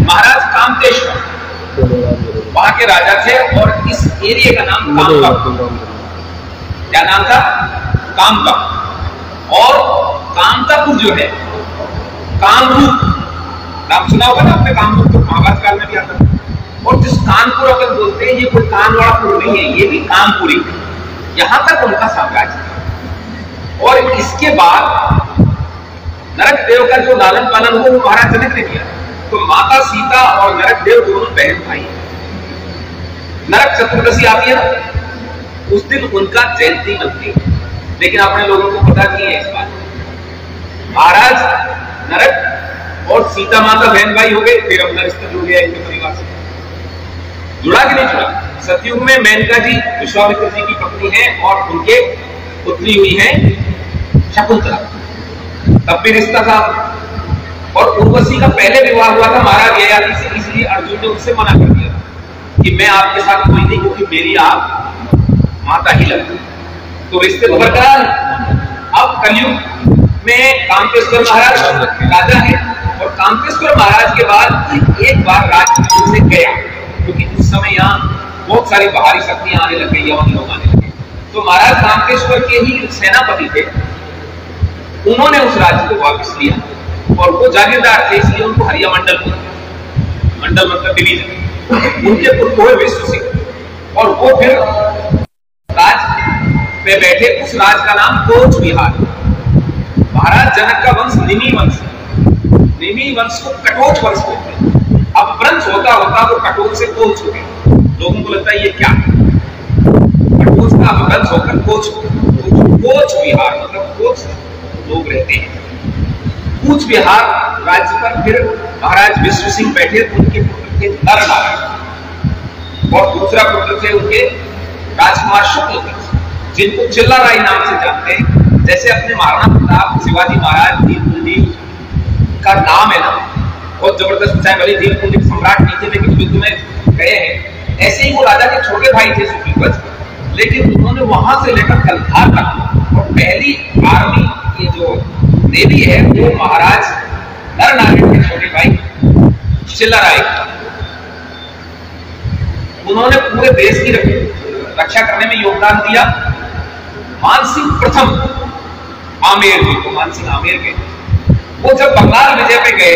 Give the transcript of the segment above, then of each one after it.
महाराज कामतेश्वर वहां के राजा थे और इस एरिया का नाम कामका, क्या नाम था? कामका। और कामतापुर जो है, कामरूप नाम सुना होगा ना आपने, कामरूप तो महाभारत काल में भी आता है। और जिस कानपुर अगर बोलते हैं, ये कोई कानवाड़ापुर नहीं है, ये भी कामपुरी, यहां तक उनका साम्राज्य था। और इसके बाद नरक देव का जो लालन पालन हुआ वो महाराज जनक ने किया। तो माता सीता और नरक देव दोनों बहन भाई। नरक चतुर्दशी आती है ना, उस दिन उनका जयंती मनती है, लेकिन अपने लोगों को पता नहीं है इस बात। महाराज नरक और सीता माता बहन भाई हो गए, फिर अपना रिश्ता जुड़ गया इनके परिवार से। जुड़ा कि नहीं जुड़ा? सतयुग में मेनका जी विश्वामित्र जी की पत्नी है और उनके पुत्री हुई है शकुंतला, तब भी रिश्ता था। और उर्वशी का पहले विवाह हुआ था महाराज ययाति से, इसलिए अर्जुन ने उससे मना कर दिया कि मैं आपके साथ कोई नहीं, क्योंकि मेरी आप माता ही लगती। तो रिश्ते तो बरकरार है। अब कलयुग में कामतेश्वर महाराज राजा है, और कामतेश्वर महाराज के बाद एक बार राजपूत से गया, क्योंकि उस समय यहाँ बहुत सारी बाहरी शक्तियां आने लग गई, यवन लोग आने लगे। तो महाराज कामतेश्वर के ही सेनापति थे, उन्होंने उस राज्य को वापस लिया, और वो जागीरदार थे इसलिए उनको हरिया मंडल बोला। मंडल मतलब डिवीजन। उनके पुत्र हुए विश्व सिंह, और वो फिर राज में बैठे। उस राज का नाम कोच विहार। महाराज जनक का वंश निमि वंश, निमि वंश को कटोच वंश बोलते हैं। अब वंश होता होता वो कटोच से कोच हो गया। लोगों को लगता है ये क्या, कटोच का वंश होकर कोच, कोच विहार मतलब कोच लोग रहते हैं। कूच बिहार राज्य पर फिर महाराज विश्व सिंह बैठे। उनके पुत्र थे नरनारायण, और दूसरा पुत्र थे उनके राजकुमार शुक्ल, जिनको चिल्लाराय नाम से जानते हैं। जैसे अपने महाराणा प्रताप, शिवाजी महाराज, दीनकुंडी का नाम है ना, बहुत जबरदस्त, चाहे भले दीनकुंडी सम्राट नहीं थे लेकिन युद्ध में गए हैं, ऐसे ही वो राजा के छोटे भाई थे शुक्लध्वज, लेकिन उन्होंने वहां से लेकर कलधार तक, और पहली आर्मी ये जो नेवी है वो महाराज नरनारायण के छोटे भाई चिल्लाराय, उन्होंने पूरे देश की रक्षा करने में योगदान दिया। मानसिंह प्रथम आमेर जी को, मानसिंह आमेर के, वो जब बंगाल विजय पे गए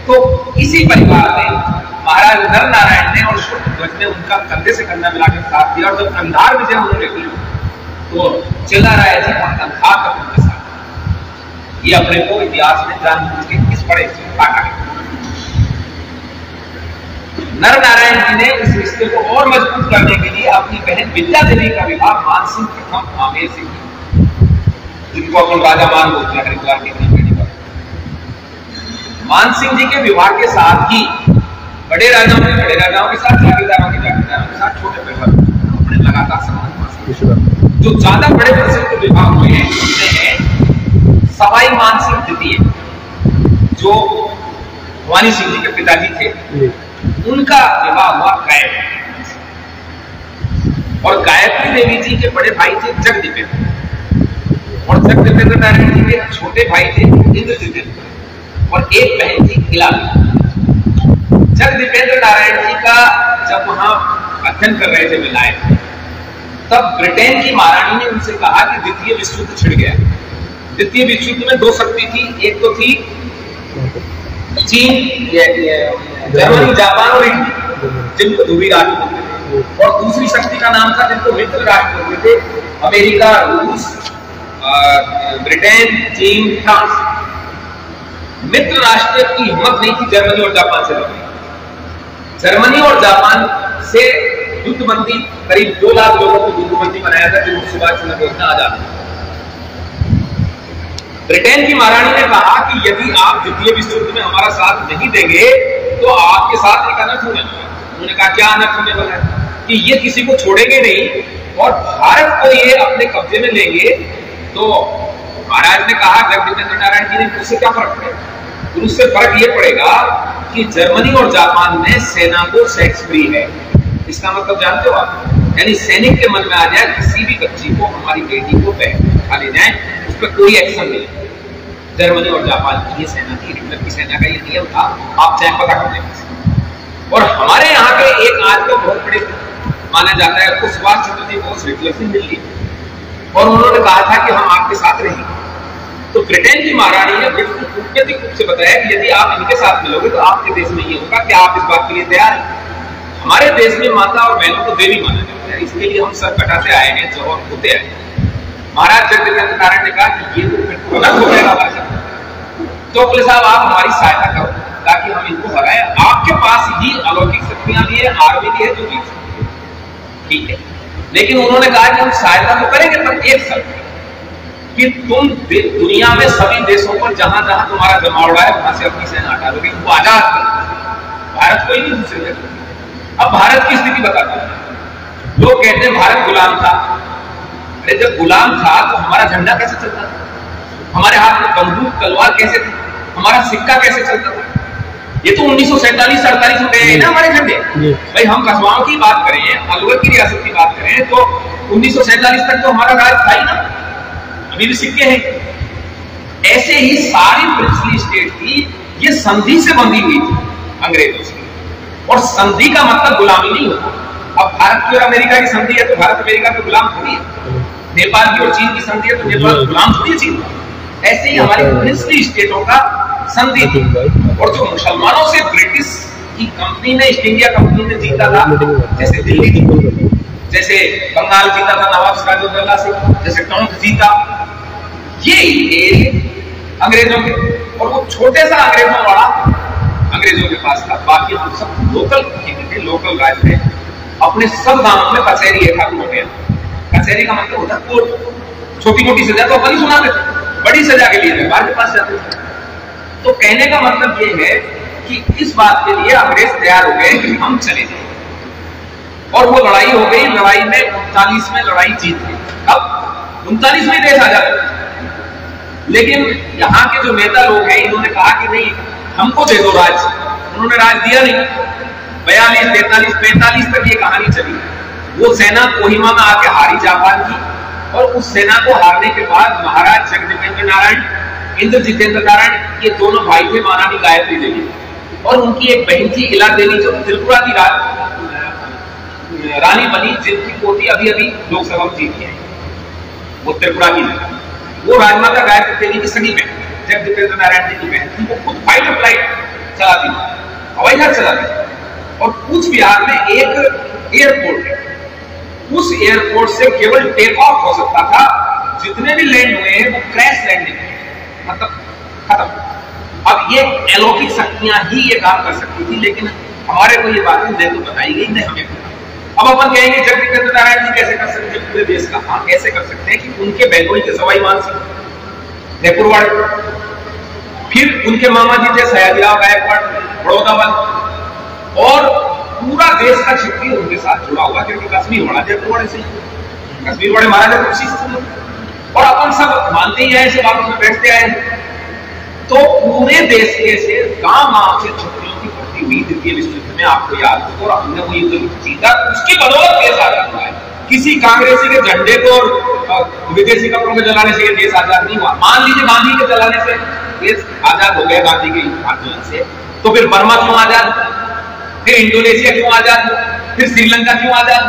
तो इसी परिवार ने, महाराज नरनारायण ने और शुक्लध्वज ने उनका कंधे से कंधा मिलाकर साथ दिया। और जब कंधार विजय उन्होंने की तो चिल्लाराय जी का कंधार तक उनके साथ। ये अपने को इतिहास में जानबूझ के किस बड़े काटा है। नरनारायण जी ने इस रिश्ते को और मजबूत करने के लिए अपनी बहन विद्या देवी का विवाह मानसिंह प्रथम आमेर से किया, जिनको अपन राजा मान बोलते हैं हरिद्वार के बेटी पर। मानसिंह जी के विवाह के साथ ही बड़े राजाओं के साथ, जागीरदारों के साथ छोटे परिवार अपने लगातार सम्मान। जो ज्यादा बड़े प्रसिद्ध विवाह हुए हैं उनमें सवाई मानसिंह द्वितीय, जो भवानी सिंह जी के पिताजी थे, उनका विवाह हुआ गायत्री, और गायत्री देवी जी के बड़े भाई थे जगदीपेंद्र, और जगदीपेंद्र नारायण जी के छोटे भाई थे इंद्रजितेंद्र, और एक बहन थी हिलाली। जगदीपेंद्र नारायण जी का जब वहां अध्ययन कर रहे थे विलायत, तब ब्रिटेन की महारानी ने उनसे कहा कि द्वितीय विश्व युद्ध छिड़ गया। द्वितीय विश्व युद्ध में दो शक्ति थी, एक तो थी चीन, जर्मनी, जापान और इंडिया, जिनको ध्रुवी राष्ट्र बोलते थे, और दूसरी शक्ति का नाम था जिनको मित्र राष्ट्र बोलते थे, अमेरिका, रूस, ब्रिटेन, चीन, फ्रांस। मित्र राष्ट्र की हिम्मत नहीं थी जर्मनी और जापान से लड़ने। जर्मनी और जापान से युद्धबंदी, करीब 2 लाख लोगों को युद्धबंदी बनाया था, जिनको सुभाष चंद्र बोस ने आजाद। ब्रिटेन की महारानी ने कहा कि यदि आप द्वितीय विश्व युद्ध में हमारा साथ नहीं देंगे तो आपके साथ एक अनर्थ होने वाला है। उन्होंने कहा क्या अनर्थ होने वाला है? कि ये किसी को छोड़ेंगे नहीं और भारत को ये अपने कब्जे में लेंगे। तो महाराज ने कहा, जगदीपेंद्र नारायण जी ने, उससे क्या फर्क पड़ेगा? उससे फर्क ये पड़ेगा कि जर्मनी और जापान में सेना को सेक्स फ्री है। इसका मतलब जानते हो आप? यानी सैनिक के मन में आ जाए किसी भी बच्ची को, हमारी बेटी को पहले उठा ले जाए, उस पर कोई एक्शन नहीं। जर्मनी और जापान की ये सेना थी, हिटलर की सेना का ये नियम था, आप चाहे पता कर लेंगे। और हमारे यहाँ के एक आज को बहुत बड़े माना जाता है, उस सुभाष चंद्र जी बोस हिटलर से मिल ली और उन्होंने कहा था कि हम आपके साथ रहेंगे। तो ब्रिटेन की महारानी ने बिल्कुल कूटनीतिक रूप से बताया कि यदि आप इनके साथ मिलोगे तो आपके देश में ये होगा कि आप इस बात के लिए तैयार हैं। हमारे देश में माता और बहनों को देवी माना जाता है, इसके लिए हम सर कटाते आए हैं, जौहर होते आए हैं। महाराज जगदेव नारायण ने कहा कि ये तो फिर गलत हो जाएगा हमारे साथ, तो बोले साहब आप हमारी सहायता करो ताकि हम इनको हराएं, आपके पास ही अलौकिक शक्तियां भी है, आर्मी भी है जो जीत सकती है, ठीक है। लेकिन उन्होंने कहा कि हम सहायता तो करेंगे पर एक शर्त कि तुम दुनिया में सभी देशों पर जहां जहां तुम्हारा जमावड़ा है वहां से अपनी सेना हटा दोगे, उनको आजाद करो, भारत को ही नहीं दूसरे जगह। अब भारत की स्थिति बताता हूं, लोग कहते हैं भारत गुलाम था। अरे जब गुलाम था तो हमारा झंडा कैसे चलता था, हमारे हाथ में बंदूक तलवार कैसे थी, हमारा सिक्का कैसे चलता था? ये तो 1947-48 में गए ना हमारे झंडे। भाई हम कस्बाओं की बात करें, अलवर की रियासत की बात करें तो 1947 तक तो हमारा राज था ही ना, अभी भी सिक्के हैं। ऐसे ही सारी प्रिंसली स्टेट थी, ये संधि से बंधी हुई थी अंग्रेजों से, और संधि का मतलब गुलामी नहीं होता। अब भारत की और अमेरिका की संधि है तो भारत अमेरिका के गुलाम थोड़ी है, नेपाल की और चीन की संधि है तो नेपाल गुलाम थोड़ी है चीन। ऐसे ही हमारी प्रिंसली स्टेटों का संधि थी, और जो मुसलमानों से ब्रिटिश की कंपनी ने, ईस्ट इंडिया कंपनी ने जीता था, जैसे दिल्ली थी, जैसे बंगाल जीता था नवाब सिराजुद्दौला से, जैसे टोंक जीता, ये अंग्रेजों के, और वो छोटे सा अंग्रेजों वाला अंग्रेजों के पास था। बाकी हम सब लोकल थे, लोकल राज थे। अपने सब गांवों में कचहरी है, खत्म हो गया। कचहरी का मतलब होता कोर्ट। छोटी मोटी सजा तो अपन ही सुनाते थे, बड़ी सजा के लिए दरबार के पास जाते थे। तो कहने का मतलब ये है कि इस बात के लिए अंग्रेज तैयार हो गए कि हम चले जाए, और वो लड़ाई हो गई। लड़ाई में 39 में लड़ाई जीत गई। अब 39 में देश आजाद हो, लेकिन यहाँ के जो नेता लोग हैं इन्होंने कहा कि नहीं हमको दे दो राज। उन्होंने राज दिया नहीं। 42, 43, 45 तक ये कहानी चली। वो सेना कोहिमा में आके हारी जापान की, और उस सेना को हारने के बाद महाराज जगदेवेंद्र नारायण, इंद्र जितेंद्र नारायण, ये दोनों भाई थे महारानी गायत्री देवी, और उनकी एक बहन थी इला देवी जो त्रिपुरा की रानी बनी, जिनकी पोती अभी अभी लोकसभा में जीती है, वो त्रिपुरा की थी। वो राजमाता गायत्री देवी की सगी बहन, जगदीपेंद्र नारायण जी की बहन थी। वो खुद फाइटर फ्लाइट चलाती थी, हवाई जहाज चलाती थी। और कूच बिहार में एक एयरपोर्ट है, उस एयरपोर्ट से केवल टेक ऑफ हो सकता था, जितने भी लैंड हुए हैं वो क्रैश लैंडिंग है, मतलब खत्म। अब ये अलौकिक शक्तियां ही ये काम कर सकती थी, लेकिन हमारे को ये बातें नहीं तो बताई गई, नहीं हमें पता। अब अपन कहेंगे जगदीपेंद्र नारायण जी कैसे कर सकते हैं पूरे देश का? हाँ, कैसे कर सकते हैं कि उनके बहनोई के सवाई मानसिंह जयपुर वाले, फिर उनके मामा जी थे सयाजीराव गायकवाड़ बड़ौदा वाले, और पूरा देश का क्षेत्रीय उनके साथ जुड़ा हुआ, क्योंकि कश्मीर बड़ा जयपुर वाले से, कश्मीर वाले महाराजा खुशी से, और अपन सब मानते ही आए, सब आपस में बैठते आए। तो पूरे देश के से गांव से छुट्टियों की भर्ती हुई द्वितीय विश्व युद्ध में, आपको याद हो, और हमने वो युद्ध जीता, उसकी बदौलत देश आजाद हुआ है। किसी कांग्रेसी के झंडे को और विदेशी कपड़ों के जलाने से ये देश आजाद नहीं हुआ। मान लीजिए गांधी के जलाने से देश आजाद हो गया, गांधी के आंदोलन से, तो फिर बर्मा क्यों आजाद, फिर इंडोनेशिया क्यों आजाद, फिर श्रीलंका क्यों आजाद,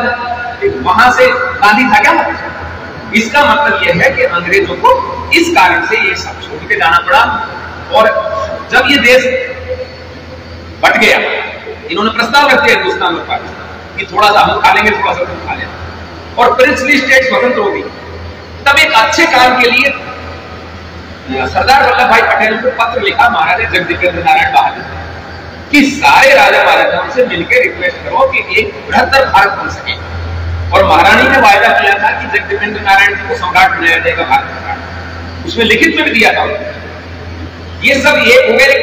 वहां से गांधी था क्या? इसका मतलब यह है कि अंग्रेजों को इस कारण से ये सब छोड़ के जाना पड़ा। और जब ये देश बट गया, इन्होंने प्रस्ताव रख दिया हिंदुस्तान और पाकिस्तान कि थोड़ा सा हम खा लेंगे, थोड़ा सा तुम खा लेना, और प्रिंसली स्टेट स्वतंत्र हो गई। तब एक अच्छे काम के लिए सरदार वल्लभ भाई पटेल को पत्र लिखा महाराजा जगदीपेंद्र नारायण बहादुर कि सारे राजा महाराजाओं से मिलकर रिक्वेस्ट करो कि एक बृहत्तर भारत बन सके। और महारानी ने वायदा किया था कि जगदीपेंद्र नारायण जी को सम्राट बनाया जाएगा, भारत सम्राट, उसमें लिखित में भी दिया था। ये सब एक हो गए।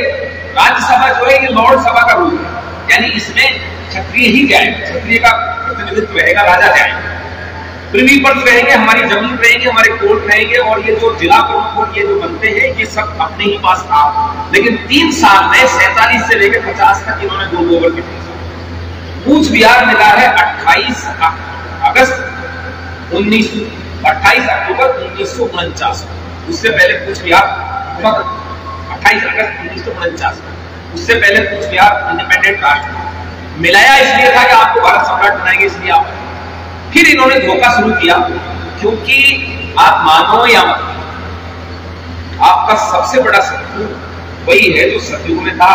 राज्यसभा जो है ये लॉर्ड सभा का रूप है, यानी इसमें क्षत्रिय ही जाएंगे, क्षत्रिय का प्रतिनिधित्व रहेगा, राजा जाएंगे, प्रिवी पर्स रहेंगे, हमारी जमीन रहेंगे, हमारे कोर्ट रहेंगे, और ये जो जिला प्रमुख ये जो बनते हैं ये सब अपने ही पास था। लेकिन 3 साल में 47 से लेकर 50 तक इन्होंने दो ओवर के कूच बिहार मिला है 28 अक्टूबर 1949। उससे पहले कूच बिहार 28 अगस्त 1949 में, उससे पहले कुछ बिहार इंडिपेंडेंट राष्ट्र मिलाया इसलिए था कि आपको भारत सम्राट बनाएंगे, इसलिए आप। फिर इन्होंने धोखा शुरू किया, क्योंकि आप मानो या मत, आपका सबसे बड़ा शत्रु वही है जो सतयुग में था,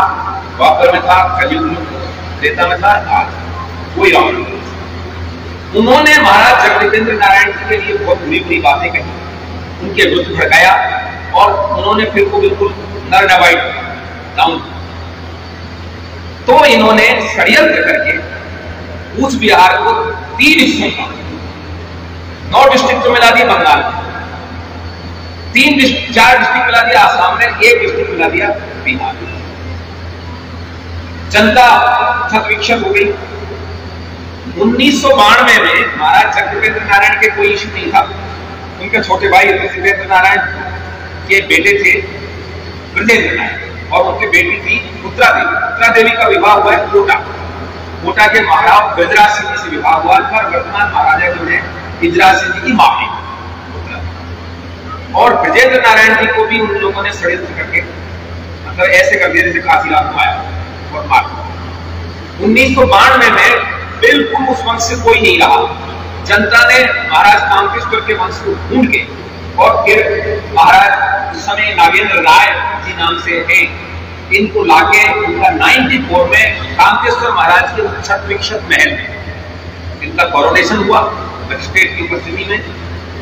द्वापर में था, कलयुग में, त्रेता में था, आज कोई और नहीं। उन्होंने महाराज जगदेवेंद्र नारायण जी के लिए बहुत बुरी बुरी बातें कही, उनके विरुद्ध भड़काया, और उन्होंने फिर को बिल्कुल नर डिवाइड डाउन। तो इन्होंने षड्यंत्र करके कूच बिहार को 3 हिस्सों का 9 डिस्ट्रिक्ट तो मिला दिया बंगाल में, 4 डिस्ट्रिक्ट मिला दिया आसाम में, 1 डिस्ट्रिक्ट मिला दिया बिहार में। जनता क्षत हो गई। 1992 में महाराज जगदेवेंद्र नारायण के कोई इश्यू नहीं था, उनके छोटे भाई ब्रजेंद्र नारायण के बेटे थे ब्रजेंद्र नारायण, और उनकी बेटी थी उत्तरा देवी। उत्तरा देवी का विवाह हुआ है कोटा के महाराज ब्रजराज सिंह जी से विवाह हुआ था। वर्तमान महाराजा जो है ब्रजराज सिंह जी की मां है। और ब्रजेंद्र नारायण जी को भी उन लोगों ने षड्यंत्र करके मतलब ऐसे कर दिया जैसे काशीराम को आया और मार। 1992 में बिल्कुल उस वंश से कोई नहीं रहा। जनता ने महाराज कामकेश्वर के वंश को ढूंढ के, और फिर महाराज उस समय नागेंद्र राय जी नाम से है, इनको लाके उनका 94 में कामकेश्वर महाराज के छत विक्षत महल में इनका कोरोनेशन हुआ मजिस्ट्रेट की उपस्थिति में।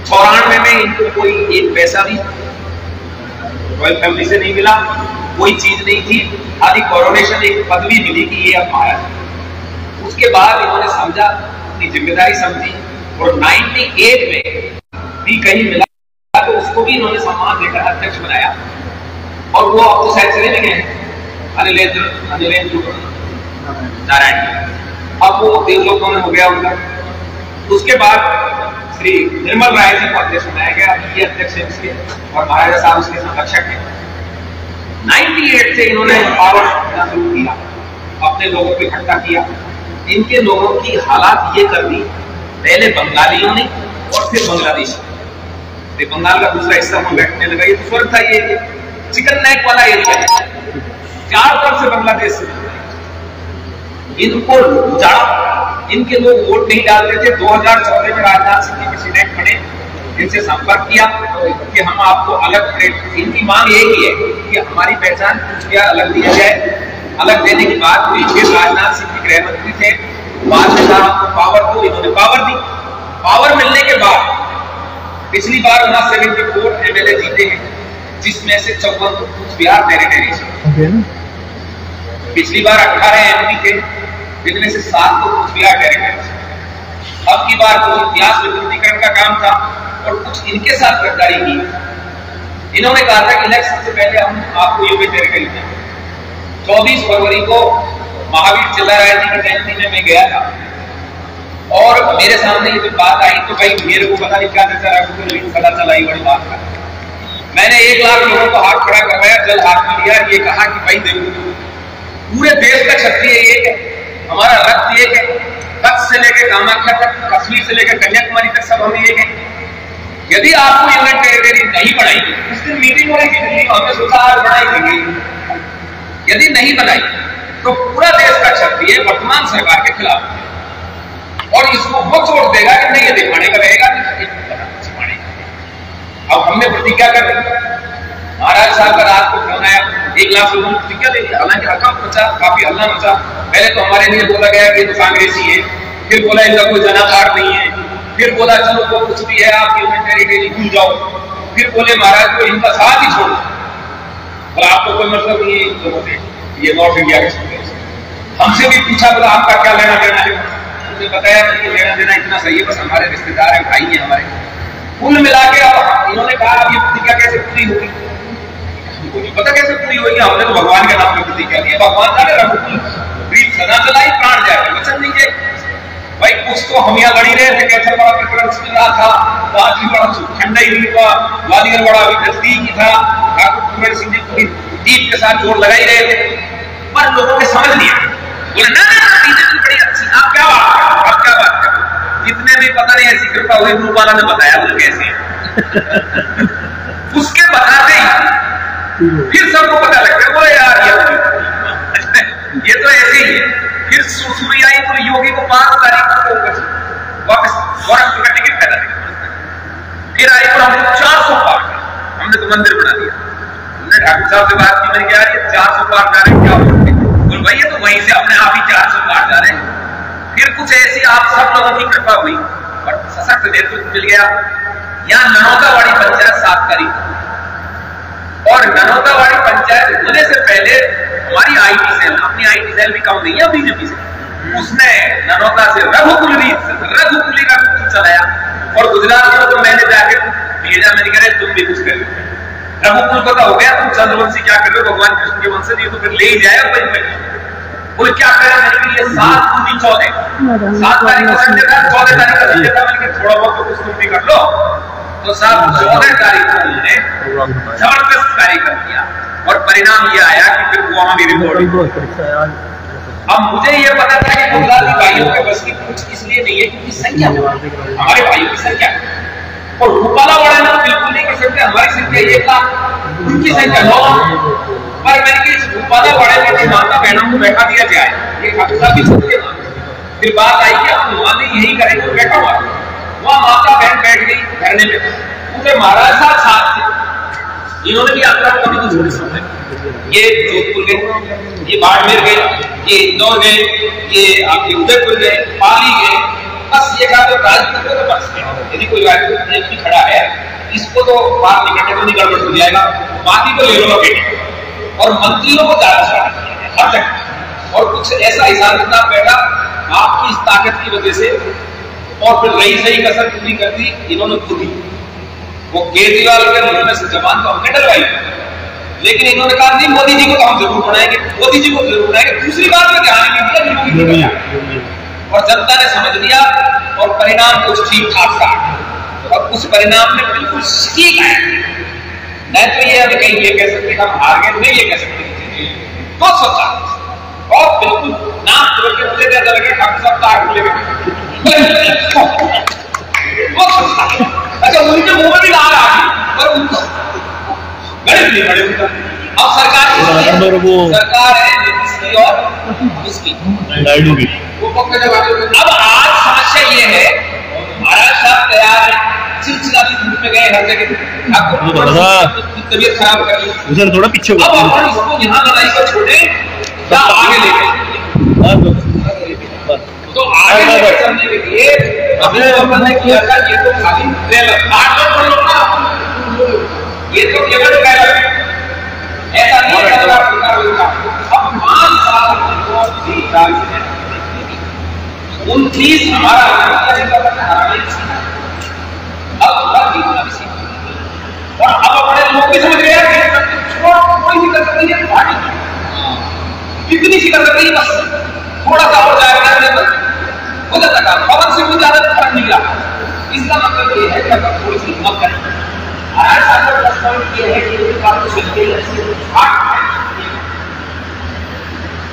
94 में इनको कोई 1 पैसा भी रॉयल फैमिली से नहीं मिला, कोई चीज नहीं थी, खाली कोरोनेशन एक पदवी मिली कि ये अब महाराज। उसके बाद इन्होंने समझा, अपनी जिम्मेदारी समझी, और 98 में भी कहीं मिला तो उसको भी इन्होंने सम्मान देकर अध्यक्ष बनाया, और वो अब तो शायद चले भी गए अनिलेंद्र नारायण, अब वो देवलोकों में हो गया उनका। उसके बाद श्री निर्मल राय जी को अध्यक्ष बनाया गया, ये अध्यक्ष है उसके, और महाराजा साहब उसके संरक्षक हैं। 98 से इन्होंने पावर शुरू किया, अपने लोगों को इकट्ठा किया। इनके लोगों की हालात ये कर दी, पहले बंगालियों ने और फिर बांग्लादेश। बंगाल का दूसरा हिस्सा वहां बैठने लगा, ये तो स्वर्ग था, ये चिकन नेक वाला एरिया है, 4 तरफ से बांग्लादेश से इनको उजाड़ा। इनके लोग वोट नहीं डालते थे। 2014 में राजनाथ सिंह जी प्रेसिडेंट बने, इनसे संपर्क किया कि हम आपको अलग ट्रेड, इनकी मांग यही है कि हमारी पहचान कुछ क्या अलग दिया जाए। अलग देने की बात हुई, फिर राजनाथ सिंह जी गृह मंत्री थे, बाद में कहा हमको पावर दो, इन्होंने पावर दी। पावर मिलने के बाद पिछली बार 74 MLA जीते हैं, जिसमें से 54 तो कूच बिहार टेरिटरी से। पिछली बार 18 MP थे, जिनमें से 7 तो कूच बिहार टेरिटरी से। अब की बार कुछ इतिहास विकृतीकरण का काम था और कुछ इनके साथ गद्दारी की। इन्होंने कहा था कि इलेक्शन से पहले हम आपको यूपी टेरिटरी दें। 24 फरवरी को महावीर चिल्लाराय जी की जयंती में मैं गया था, और मेरे सामने ये जब बात आई तो भाई मेरे को पता नहीं क्या पता चला, बड़ी बात था। मैंने 1 लाख लोगों को हाथ खड़ा करवाया, जल हाथ में लिया, ये कहा कि भाई देखो पूरे देश का क्षत्रिय एक है, हमारा रक्त एक है, कच्छ से लेकर कामाख्या तक, कश्मीर से लेकर कन्याकुमारी तक सब हम एक है। यदि आपको यूनियन टेरिटरी नहीं बनाई, उस दिन मीटिंग हो रही थी दिल्ली, हमने सोचा आज बनाई देंगे। यदि नहीं बनाई तो पूरा देश का क्षत्रिय वर्तमान सरकार के खिलाफ, और इसको वो छोड़ देगा कि नहीं ये दिखाने का रहेगा। अब हमने प्रतिज्ञा कर दी, महाराज साहब का रात को फोन आया, 1 लाख लोगों ने प्रतिज्ञा ले लिया। हालांकि हकम मचा, काफी हल्ला मचा। पहले तो हमारे लिए बोला गया कि तो कांग्रेसी है, फिर बोला इनका कोई जनाधार नहीं है, फिर बोला चलो वो कुछ भी है आप यूनियन टेरिटरी भूल जाओ, फिर बोले महाराज को इनका साथ ही छोड़ो, बोला आपको कोई मतलब नहीं है लोगों से, ये नॉर्थ इंडिया के स्टूडेंट्स। हमसे भी पूछा, बोला आपका क्या लेना देना है? उन्होंने बताया कि लेना देना इतना सही है, बस हमारे रिश्तेदार हैं, भाई हैं हमारे। कुल मिला के अब इन्होंने कहा अब ये प्रतिज्ञा कैसे पूरी होगी, हमको नहीं पता कैसे पूरी होगी। हमने तो भगवान के नाम पे प्रतिज्ञा दी, भगवान जाने रघुकुल प्रीत सदा चलाई प्राण जाए वचन दीजिए। भाई कुछ तो हम यहाँ लड़ी रहे थे, कैसे बड़ा प्रकरण चल रहा था, राजी बड़ा ठंडा ही नहीं हुआ, ग्वालियर बड़ा नजदीक ही था, ठाकुर कुंवर सिंह जी पूरी जीत के साथ जोर लगा ही रहे थे, पर लोगों ने समझ लिया, बोले ना बड़ी अच्छी, आप क्या बात कर, जितने भी पता नहीं ऐसी कृपा हुई गुरु वाला ने बताया वो कैसे। उसके बताते ही फिर सबको पता लगता है वो यार ये तो ऐसे ही है। फिर सुई आई तो योगी को 5 तारीख को वापस का टिकट पैदा दिया। फिर आई तो हमने 400 पार, हमने तो मंदिर बना दिया। हमने ठाकुर साहब से बात की, मैंने कहा यार 400 पार जा रहे क्या होते, बोल भाई ये तो वहीं से अपने आप ही 400 पार जा रहे हैं। फिर कुछ ऐसी आप सब लोगों की कृपा हुई और सशक्त नेतृत्व मिल गया। यहाँ ननौतावाड़ी पंचायत 7 तारीख और ननौतावाड़ी पंचायत होने से पहले हमारी आईटी सेल, अपनी आईटी सेल भी कम नहीं है बीजेपी से, उसने ननौता से रघुकुल चलाया और गुजरात को तो मैंने जाके भेजा, मैंने कहा तुम भी कुछ कर लो। रघुकुल को तो हो गया, तुम चंद्रवंशी क्या कर रहे हो, भगवान कृष्ण के वंश से, तो फिर ले ही जाएगा। कोई क्या करे, मैंने कहा ये 7 दूनी 14, 7 तारीख को संडे था, 14 तारीख का संडे था, मैंने कहा थोड़ा बहुत तो कुछ तुम भी कर लो। तो 14 तारीख को उन्होंने जबरदस्त कार्य कर दिया और परिणाम ये आया कि फिर वहां भी रिपोर्ट। अब मुझे ये पता था कि गुजराती भाइयों के बस की कुछ इसलिए नहीं है क्योंकि संख्या हमारे भाइयों की संख्या और रूपाला वाले लोग बिल्कुल नहीं कर सकते। हमारी संख्या 1 लाख, उनकी संख्या 9 लाख। पर मैंने कि इस रूपाला वाले में माता बहनों को बैठा दिया जाए, ये खर्चा भी सकते हैं। फिर बात आई कि हम वहां भी यही करेंगे, बैठा हुआ वहां माता बहन बैठ गई धरने में, पूरे महाराज साथ थे। इन्होंने भी यात्रा को कभी कुछ छोड़ी समझे, ये जोधपुर गए, ये बाड़मेर गए, ये इंदौर गए, ये आपके उदयपुर गए, पाली गए, बस ये कहा तो राजपूत को तो बस यदि कोई राजपूत व्यक्ति खड़ा है इसको तो बात निकलने तो नहीं गड़बड़ हो जाएगा, बाकी को ले लो बेटे। और मंत्रियों को ज्यादा हर जगह और कुछ ऐसा हिसाब किताब बैठा आपकी इस ताकत की वजह से और फिर रही सही कसर पूरी कर दी इन्होंने खुद ही। वो केजरीवाल के मुंह में से जबान तो हमने डलवाई, लेकिन इन्होंने कहा नहीं मोदी जी को तो हम जरूर बनाएंगे, मोदी जी को जरूर बनाएंगे। दूसरी बात में ध्यान नहीं दिया और जनता ने समझ लिया और परिणाम कुछ ठीक ठाक था और उस परिणाम में बिल्कुल ठीक है। नहीं तो ये अभी कहीं ये कह सकते हम हार गए, नहीं ये कह सकते तो सोचा और बिल्कुल नाम छोड़ के मुझे ऐसा लगे ठाकुर साहब तार खुले अच्छा उनके मुंह में भी लाल आ गई पर उनको गणित नहीं पड़े उनका। अब सरकार है नीतीश की और उसकी नायडू की। अब आज समस्या ये है महाराज साहब तैयार है, चिलचिलाती धूप में गए हर जगह, तबीयत खराब कर ली उधर थोड़ा पीछे। अब अपन इसको यहाँ लड़ाई को छोड़े या आगे लेके तो आगे लेकर चलने के लिए अभी अपन ने किया था ये तो खाली ट्रेलर ये तो केवल ट्रेलर ऐसा नहीं है। अब 5 साल 29 हमारा और अब अपने लोग भी समझ गए थोड़ी सी कर सकती है पार्टी कितनी सी कर सकती है, बस थोड़ा सा और जाएगा हो जाता काम पवन से कुछ ज्यादा फर्क नहीं रहा। इसका मतलब ये है कि अगर थोड़ी सी हिम्मत करें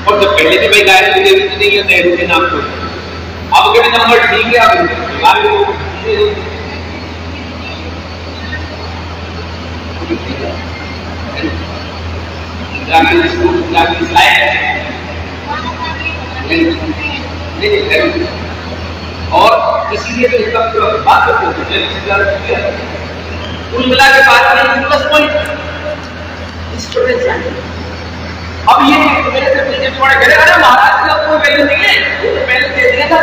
और जब पहले से भाई गायत्री देवी जी ने नेहरू के नाम को अब के नंबर ठीक है और इसीलिए तो इसका बात करते हैं कुल मिला के बात नहीं प्लस पॉइंट अब ये मेरे से बीजेपी वाले कह रहे अरे महाराज का कोई वैल्यू नहीं है, वो तो पहले दे दिया था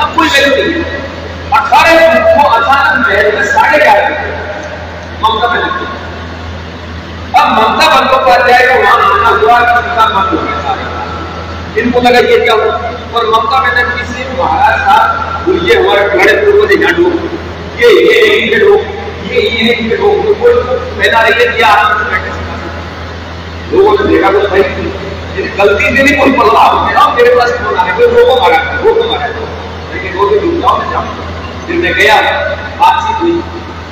अब कोई वैल्यू नहीं है। 18 को अचानक महल में 11:30 ममता बनर्जी अब ममता बंदोपाध्याय को वहां आना हुआ सीधा बंद हो गया सारे। इनको लगा ये क्या हुआ और ममता बनर्जी से महाराज साहब ये हमारे बड़े पूर्वज यहाँ डूब ये लोग ये लोग पहला रही है लोगों ने देखा तो भाई गलती से नहीं कोई बदलाव है मेरे पास फोन आया कोई रोको मारा लेकिन वो भी डूब जाओ जाओ। फिर मैं गया बातचीत हुई,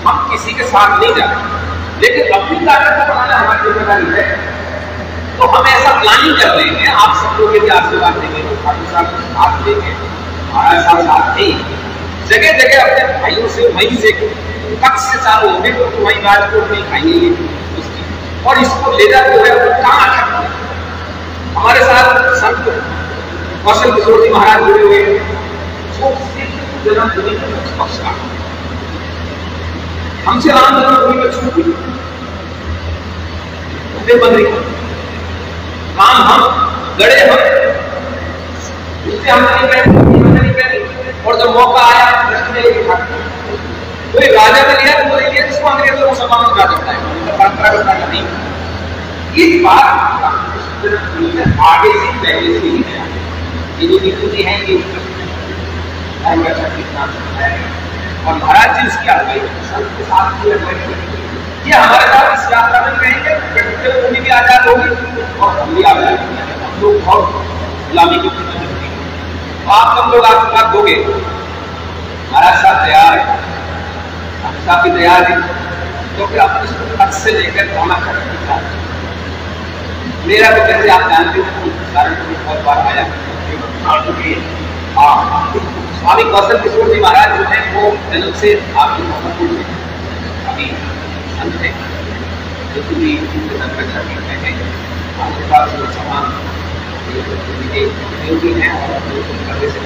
हम किसी के साथ नहीं जाते लेकिन अपनी ताकत को बढ़ाना हमारी जिम्मेदारी है। तो हम ऐसा प्लानिंग कर रहे हैं, आप सब लोग यदि आशीर्वाद देंगे तो ठाकुर साहब साथ देंगे, महाराज साहब साथ नहीं जगह जगह अपने भाइयों से वहीं से कक्ष से चालू होंगे तो वहीं राजकोट में खाएंगे उसकी और इसको ले जाते हुए कहाँ तक हमारे साथ संत कौशल किशोर जी महाराज जुड़े हुए हैं, जो जन्मभूमि में पक्ष का हमसे राम जन्मभूमि में छूट हुई बंदरी काम हम गड़े हम उससे हम नहीं करें और जब मौका आया कृष्ण ने लिखा कोई राजा ने लिया तो बोले ये जिसको अंग्रेजों को सम्मान कर सकता है परंपरागत नहीं। इस बार आगे से पहले से ही गया ये जो विभूति है ये धर्म रक्षा कितना है और महाराज जी उसकी अगुवाई संत के साथ की अगुवाई ये हमारे साथ इस यात्रा में रहेंगे, प्रकृति भूमि भी आजाद होगी और हम भी आजाद होंगे। हम लोग बहुत गुलामी की तो आप सब लोग आशीर्वाद दोगे, महाराज साहब तैयार है, हम साहब भी तैयार है, तो फिर आप इसको हद से लेकर ड्रामा करना मेरा तो कैसे आप जानते हो कारण बहुत बार आया स्वामी कौशल किशोर जी महाराज जो है वो जन्म से आपकी महत्वपूर्ण है, अभी संत है जो पूरी रक्षा करते हैं आपके पास जो समान उपयोगी है और करने से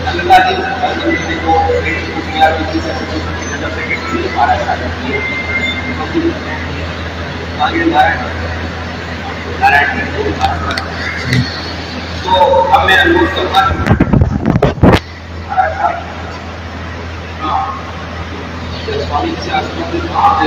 नंदा जी को तो अब मैं अनुरोध करूँगा स्वामी से आशीर्वाद